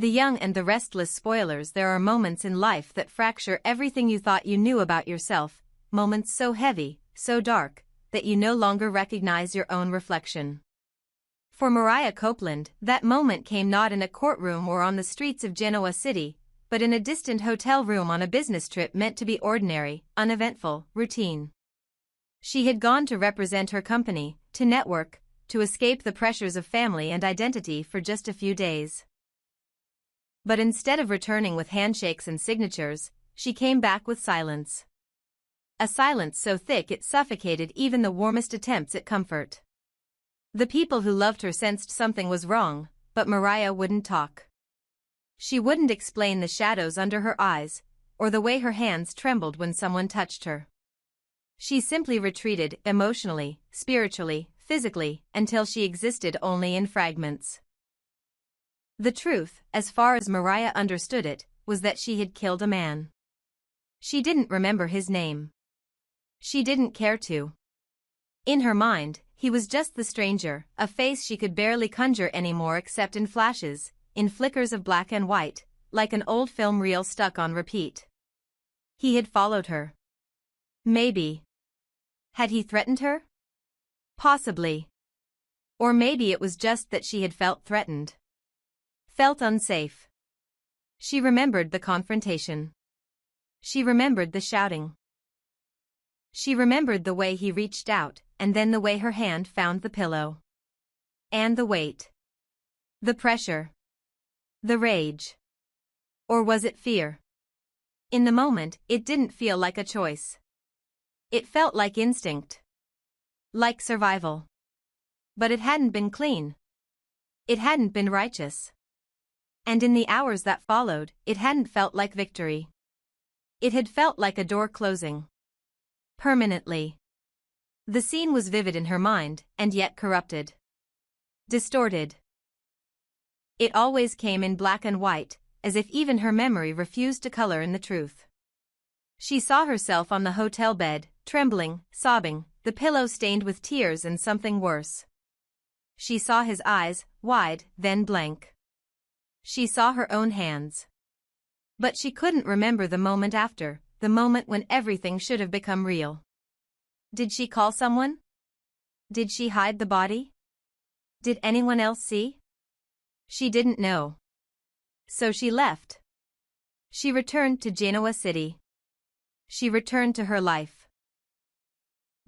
The young and the restless spoilers. There are moments in life that fracture everything you thought you knew about yourself, moments so heavy, so dark, that you no longer recognize your own reflection. For Mariah Copeland, that moment came not in a courtroom or on the streets of Genoa City, but in a distant hotel room on a business trip meant to be ordinary, uneventful, routine. She had gone to represent her company, to network, to escape the pressures of family and identity for just a few days. But instead of returning with handshakes and signatures, she came back with silence. A silence so thick it suffocated even the warmest attempts at comfort. The people who loved her sensed something was wrong, but Mariah wouldn't talk. She wouldn't explain the shadows under her eyes, or the way her hands trembled when someone touched her. She simply retreated emotionally, spiritually, physically, until she existed only in fragments. The truth, as far as Mariah understood it, was that she had killed a man. She didn't remember his name. She didn't care to. In her mind, he was just the stranger, a face she could barely conjure anymore except in flashes, in flickers of black and white, like an old film reel stuck on repeat. He had followed her. Maybe. Had he threatened her? Possibly. Or maybe it was just that she had felt threatened. Felt unsafe. She remembered the confrontation. She remembered the shouting. She remembered the way he reached out, and then the way her hand found the pillow. And the weight. The pressure. The rage. Or was it fear? In the moment, it didn't feel like a choice. It felt like instinct. Like survival. But it hadn't been clean. It hadn't been righteous. And in the hours that followed, it hadn't felt like victory. It had felt like a door closing. Permanently. The scene was vivid in her mind, and yet corrupted. Distorted. It always came in black and white, as if even her memory refused to color in the truth. She saw herself on the hotel bed, trembling, sobbing, the pillow stained with tears and something worse. She saw his eyes, wide, then blank. She saw her own hands. But she couldn't remember the moment after, the moment when everything should have become real. Did she call someone? Did she hide the body? Did anyone else see? She didn't know. So she left. She returned to Genoa City. She returned to her life.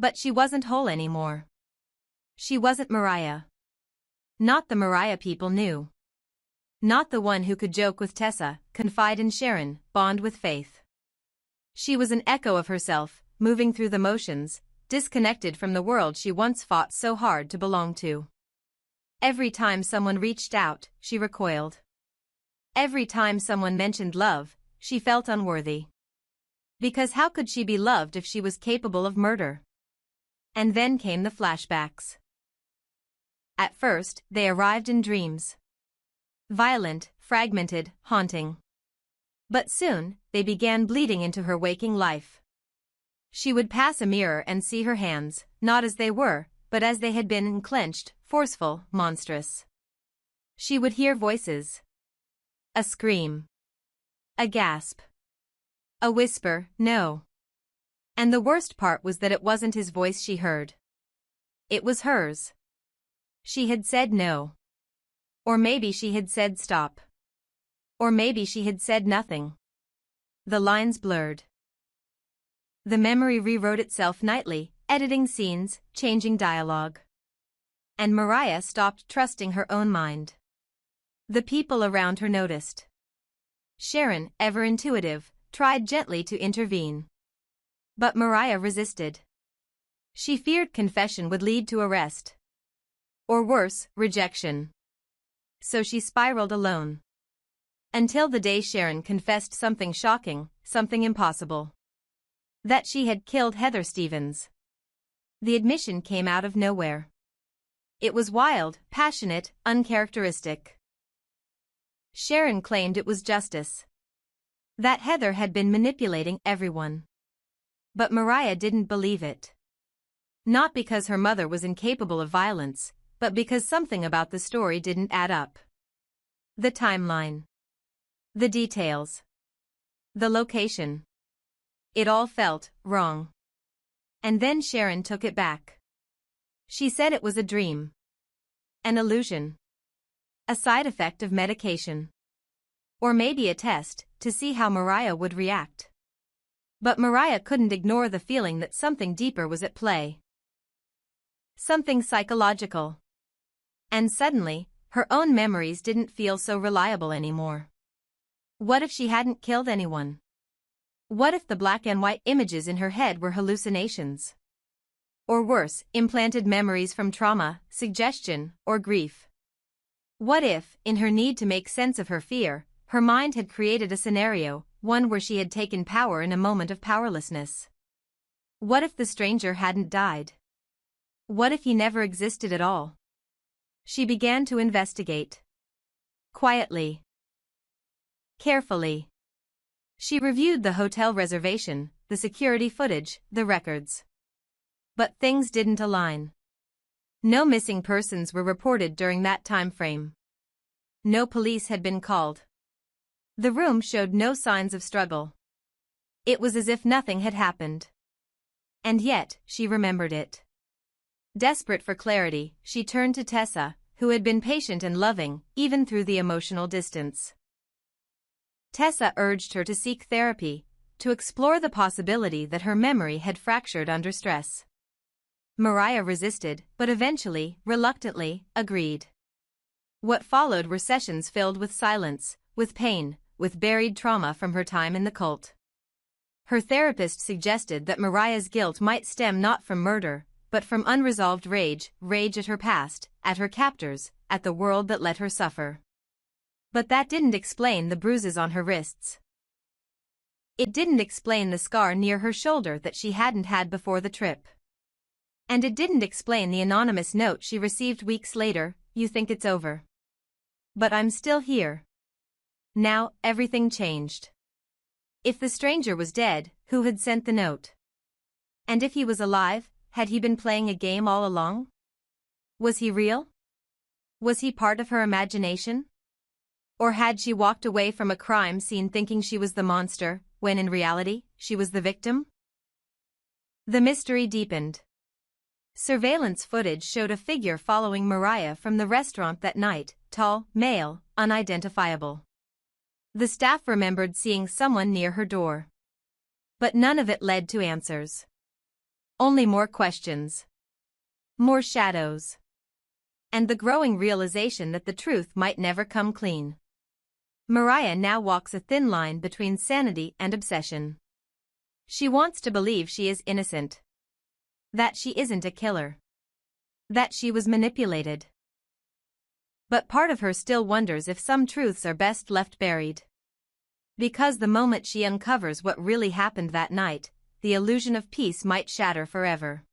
But she wasn't whole anymore. She wasn't Mariah. Not the Mariah people knew. Not the one who could joke with Tessa, confide in Sharon, bond with Faith. She was an echo of herself, moving through the motions, disconnected from the world she once fought so hard to belong to. Every time someone reached out, she recoiled. Every time someone mentioned love, she felt unworthy. Because how could she be loved if she was capable of murder? And then came the flashbacks. At first, they arrived in dreams. Violent, fragmented, haunting. But soon, they began bleeding into her waking life. She would pass a mirror and see her hands, not as they were, but as they had been, unclenched, forceful, monstrous. She would hear voices. A scream. A gasp. A whisper, no. And the worst part was that it wasn't his voice she heard. It was hers. She had said no. Or maybe she had said stop. Or maybe she had said nothing. The lines blurred. The memory rewrote itself nightly, editing scenes, changing dialogue. And Mariah stopped trusting her own mind. The people around her noticed. Sharon, ever intuitive, tried gently to intervene. But Mariah resisted. She feared confession would lead to arrest. Or worse, rejection. So she spiraled alone. Until the day Sharon confessed something shocking, something impossible. That she had killed Heather Stevens. The admission came out of nowhere. It was wild, passionate, uncharacteristic. Sharon claimed it was justice. That Heather had been manipulating everyone. But Mariah didn't believe it. Not because her mother was incapable of violence, but because something about the story didn't add up. The timeline. The details. The location. It all felt wrong. And then Sharon took it back. She said it was a dream. An illusion. A side effect of medication. Or maybe a test to see how Mariah would react. But Mariah couldn't ignore the feeling that something deeper was at play. Something psychological. And suddenly, her own memories didn't feel so reliable anymore. What if she hadn't killed anyone? What if the black and white images in her head were hallucinations? Or worse, implanted memories from trauma, suggestion, or grief? What if, in her need to make sense of her fear, her mind had created a scenario, one where she had taken power in a moment of powerlessness? What if the stranger hadn't died? What if he never existed at all? She began to investigate. Quietly. Carefully. She reviewed the hotel reservation, the security footage, the records. But things didn't align. No missing persons were reported during that time frame. No police had been called. The room showed no signs of struggle. It was as if nothing had happened. And yet, she remembered it. Desperate for clarity, she turned to Tessa, who had been patient and loving, even through the emotional distance. Tessa urged her to seek therapy, to explore the possibility that her memory had fractured under stress. Mariah resisted, but eventually, reluctantly, agreed. What followed were sessions filled with silence, with pain, with buried trauma from her time in the cult. Her therapist suggested that Mariah's guilt might stem not from murder, but from unresolved rage at her past, at her captors, at the world that let her suffer. But that didn't explain the bruises on her wrists. It didn't explain the scar near her shoulder that she hadn't had before the trip. And it didn't explain the anonymous note she received weeks later, "You think it's over. But I'm still here." Now, everything changed. If the stranger was dead, who had sent the note? And if he was alive, had he been playing a game all along? Was he real? Was he part of her imagination? Or had she walked away from a crime scene thinking she was the monster, when in reality, she was the victim? The mystery deepened. Surveillance footage showed a figure following Mariah from the restaurant that night, tall, male, unidentifiable. The staff remembered seeing someone near her door. But none of it led to answers. Only more questions. More shadows. And the growing realization that the truth might never come clean. Mariah now walks a thin line between sanity and obsession. She wants to believe she is innocent. That she isn't a killer. That she was manipulated. But part of her still wonders if some truths are best left buried. Because the moment she uncovers what really happened that night, the illusion of peace might shatter forever.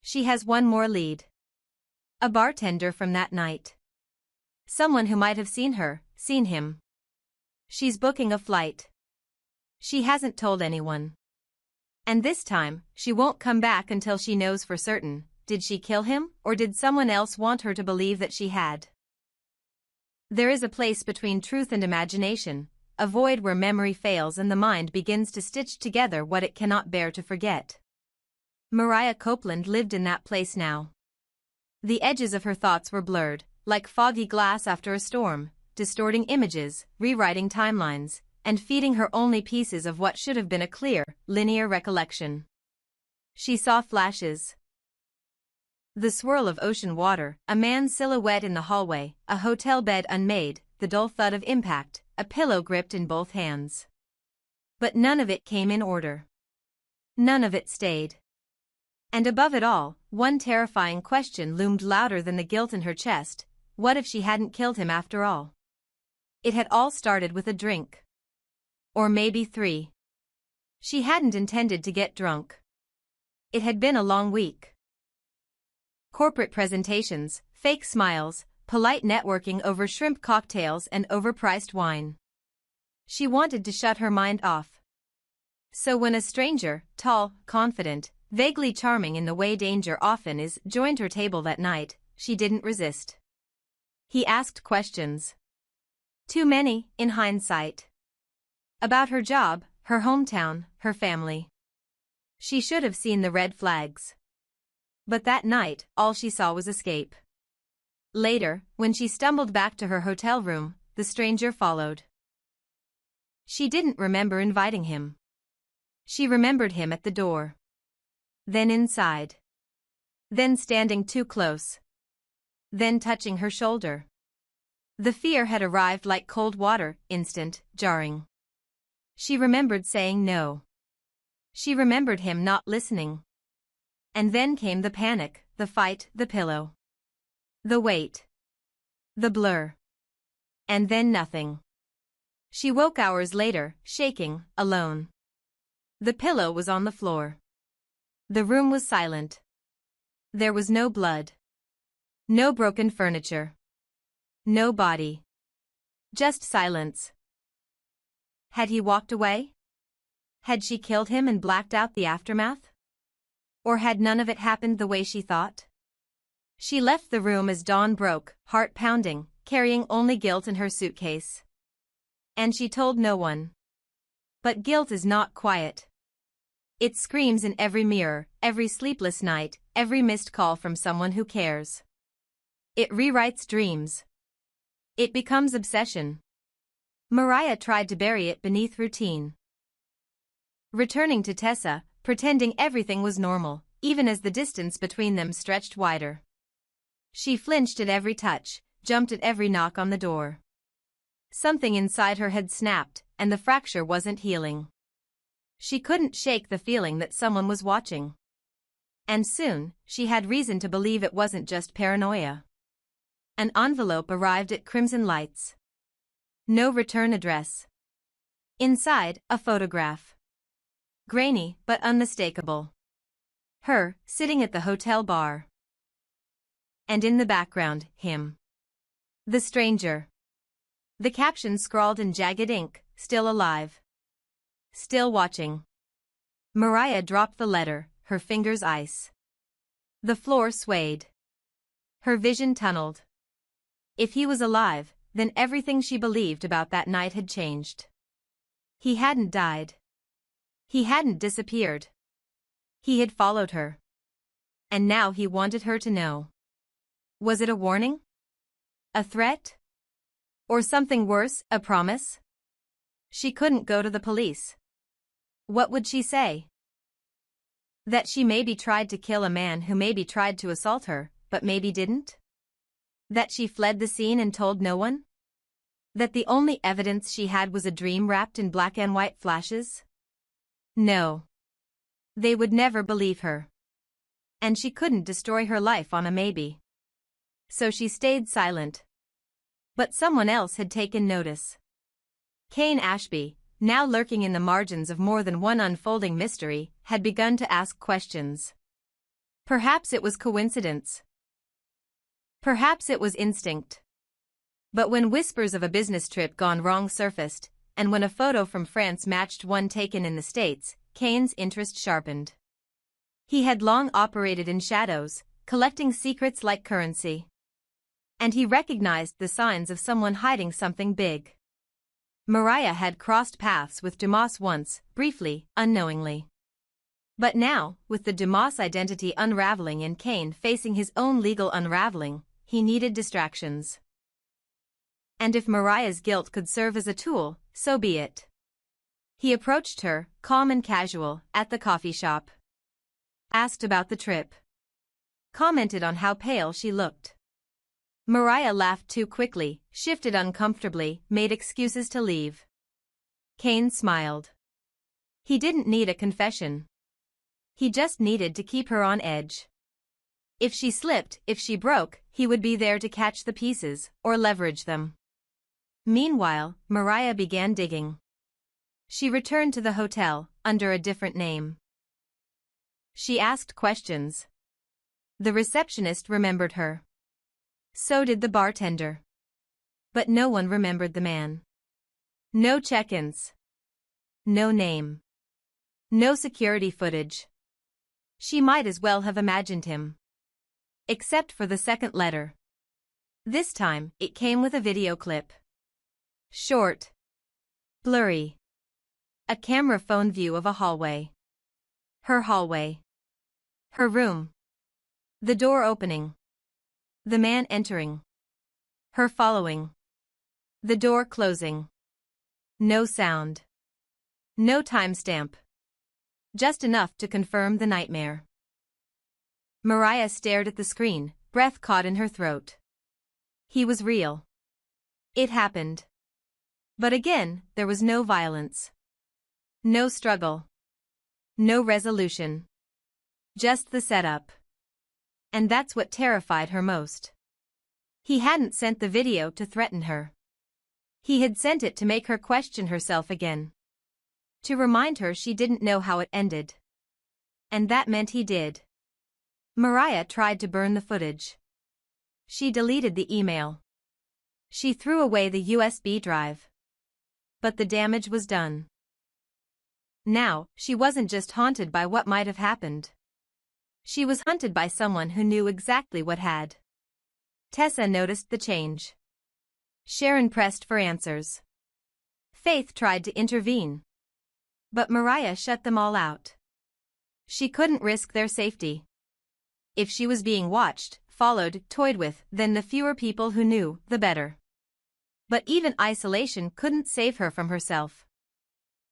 She has one more lead. A bartender from that night. Someone who might have seen her, seen him. She's booking a flight. She hasn't told anyone. And this time, she won't come back until she knows for certain, did she kill him, or did someone else want her to believe that she had? There is a place between truth and imagination, a void where memory fails and the mind begins to stitch together what it cannot bear to forget. Mariah Copeland lived in that place now. The edges of her thoughts were blurred, like foggy glass after a storm, distorting images, rewriting timelines, and feeding her only pieces of what should have been a clear, linear recollection. She saw flashes. The swirl of ocean water, a man's silhouette in the hallway, a hotel bed unmade, the dull thud of impact, a pillow gripped in both hands. But none of it came in order. None of it stayed. And above it all, one terrifying question loomed louder than the guilt in her chest: what if she hadn't killed him after all? It had all started with a drink. Or maybe 3. She hadn't intended to get drunk. It had been a long week. Corporate presentations, fake smiles, polite networking over shrimp cocktails and overpriced wine. She wanted to shut her mind off. So when a stranger, tall, confident, vaguely charming in the way danger often is, joined her table that night, she didn't resist. He asked questions. Too many, in hindsight. About her job, her hometown, her family. She should have seen the red flags. But that night, all she saw was escape. Later, when she stumbled back to her hotel room, the stranger followed. She didn't remember inviting him. She remembered him at the door. Then inside. Then standing too close. Then touching her shoulder. The fear had arrived like cold water, instant, jarring. She remembered saying no. She remembered him not listening. And then came the panic, the fight, the pillow. The weight. The blur. And then nothing. She woke hours later, shaking, alone. The pillow was on the floor. The room was silent. There was no blood. No broken furniture. No body. Just silence. Had he walked away? Had she killed him and blacked out the aftermath? Or had none of it happened the way she thought? She left the room as dawn broke, heart pounding, carrying only guilt in her suitcase. And she told no one. But guilt is not quiet. It screams in every mirror, every sleepless night, every missed call from someone who cares. It rewrites dreams. It becomes obsession. Mariah tried to bury it beneath routine. Returning to Tessa, pretending everything was normal, even as the distance between them stretched wider. She flinched at every touch, jumped at every knock on the door. Something inside her had snapped, and the fracture wasn't healing. She couldn't shake the feeling that someone was watching. And soon, she had reason to believe it wasn't just paranoia. An envelope arrived at Crimson Lights. No return address. Inside, a photograph. Grainy, but unmistakable. Her, sitting at the hotel bar. And in the background, him. The stranger. The caption scrawled in jagged ink, still alive. Still watching. Mariah dropped the letter, her fingers ice. The floor swayed. Her vision tunneled. If he was alive, then everything she believed about that night had changed. He hadn't died. He hadn't disappeared. He had followed her. And now he wanted her to know. Was it a warning? A threat? Or something worse, a promise? She couldn't go to the police. What would she say? That she maybe tried to kill a man who maybe tried to assault her, but maybe didn't? That she fled the scene and told no one? That the only evidence she had was a dream wrapped in black and white flashes? No. They would never believe her. And she couldn't destroy her life on a maybe. So she stayed silent. But someone else had taken notice. Kane Ashby, now lurking in the margins of more than one unfolding mystery, had begun to ask questions. Perhaps it was coincidence. Perhaps it was instinct. But when whispers of a business trip gone wrong surfaced, and when a photo from France matched one taken in the States, Kane's interest sharpened. He had long operated in shadows, collecting secrets like currency. And he recognized the signs of someone hiding something big. Mariah had crossed paths with Dumas once, briefly, unknowingly. But now, with the Dumas identity unraveling and Kane facing his own legal unraveling, he needed distractions. And if Mariah's guilt could serve as a tool, so be it. He approached her, calm and casual, at the coffee shop. Asked about the trip. Commented on how pale she looked. Mariah laughed too quickly, shifted uncomfortably, made excuses to leave. Kane smiled. He didn't need a confession. He just needed to keep her on edge. If she slipped, if she broke, he would be there to catch the pieces, or leverage them. Meanwhile, Mariah began digging. She returned to the hotel, under a different name. She asked questions. The receptionist remembered her. So did the bartender. But no one remembered the man. No check-ins. No name. No security footage. She might as well have imagined him. Except for the second letter. This time, it came with a video clip. Short. Blurry. A camera phone view of a hallway. Her hallway. Her room. The door opening. The man entering. Her following. The door closing. No sound. No timestamp. Just enough to confirm the nightmare. Mariah stared at the screen, breath caught in her throat. He was real. It happened. But again, there was no violence. No struggle. No resolution. Just the setup. And that's what terrified her most. He hadn't sent the video to threaten her. He had sent it to make her question herself again. To remind her she didn't know how it ended. And that meant he did. Mariah tried to burn the footage. She deleted the email. She threw away the USB drive. But the damage was done. Now, she wasn't just haunted by what might have happened. She was hunted by someone who knew exactly what had. Tessa noticed the change. Sharon pressed for answers. Faith tried to intervene. But Mariah shut them all out. She couldn't risk their safety. If she was being watched, followed, toyed with, then the fewer people who knew, the better. But even isolation couldn't save her from herself.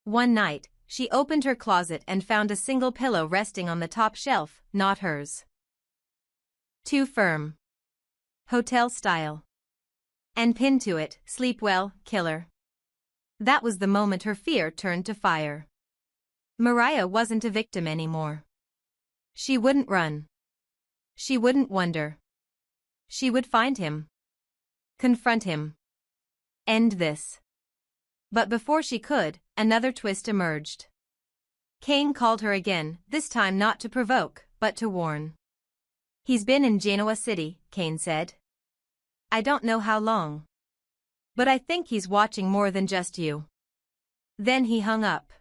One night, she opened her closet and found a single pillow resting on the top shelf, not hers. Too firm. Hotel style. And pinned to it, "Sleep well, killer." That was the moment her fear turned to fire. Mariah wasn't a victim anymore. She wouldn't run. She wouldn't wonder. She would find him. Confront him. End this. But before she could, another twist emerged. Kane called her again, this time not to provoke, but to warn. "He's been in Genoa City," Kane said. "I don't know how long. But I think he's watching more than just you." Then he hung up.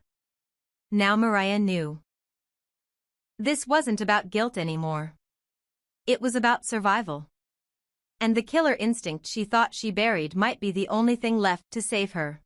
Now Mariah knew. This wasn't about guilt anymore. It was about survival. And the killer instinct she thought she buried might be the only thing left to save her.